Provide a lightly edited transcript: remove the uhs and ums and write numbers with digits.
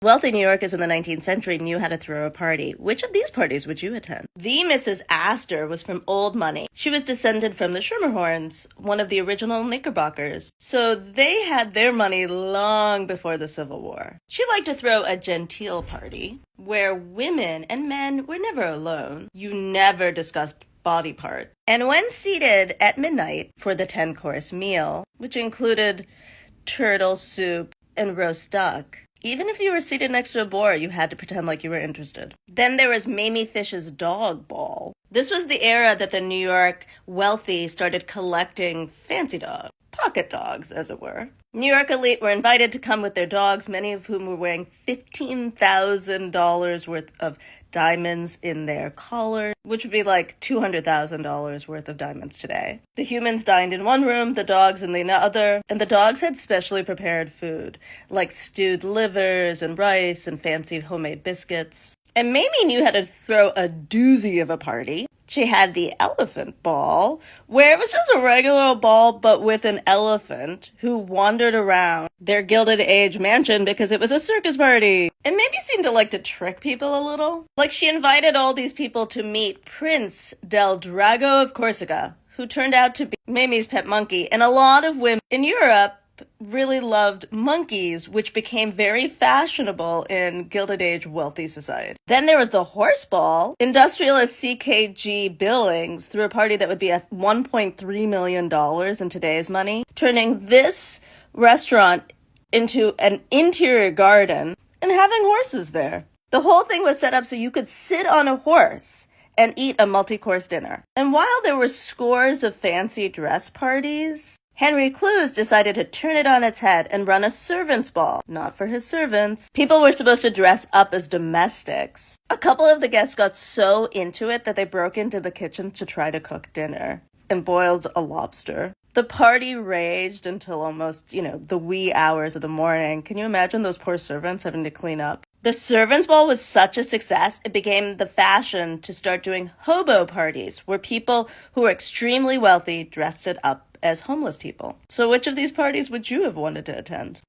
Wealthy New Yorkers in the 19th century knew how to throw a party. Which of these parties would you attend? The Mrs. Astor was from old money. She was descended from the Schermerhorns, one of the original Knickerbockers. So they had their money long before the Civil War. She liked to throw a genteel party, where women and men were never alone. You never discussed body part. And when seated at midnight for the 10-course meal, which included turtle soup and roast duck, even if you were seated next to a boar, you had to pretend like you were interested. Then there was Mamie Fish's dog ball. This was the era that the New York wealthy started collecting fancy dogs, pocket dogs, as it were. New York elite were invited to come with their dogs, many of whom were wearing $15,000 worth of diamonds in their collars, which would be like $200,000 worth of diamonds today. The humans dined in one room, the dogs in the other, and the dogs had specially prepared food, like stewed livers and rice and fancy homemade biscuits. And Mamie knew how to throw a doozy of a party. She had the elephant ball, where it was just a regular ball, but with an elephant who wandered around their Gilded Age mansion because it was a circus party. And Mamie seemed to like to trick people a little. Like she invited all these people to meet Prince del Drago of Corsica, who turned out to be Mamie's pet monkey. And a lot of women in Europe really loved monkeys, which became very fashionable in Gilded Age wealthy society. Then there was the horse ball. Industrialist C.K.G. Billings threw a party that would be at $1.3 million in today's money, turning this restaurant into an interior garden and having horses there. The whole thing was set up so you could sit on a horse and eat a multi-course dinner. And while there were scores of fancy dress parties, Henry Clews decided to turn it on its head and run a servants' ball. Not for his servants. People were supposed to dress up as domestics. A couple of the guests got so into it that they broke into the kitchen to try to cook dinner and boiled a lobster. The party raged until almost, the wee hours of the morning. Can you imagine those poor servants having to clean up? The servants' ball was such a success, it became the fashion to start doing hobo parties, where people who were extremely wealthy dressed it up as homeless people. So which of these parties would you have wanted to attend?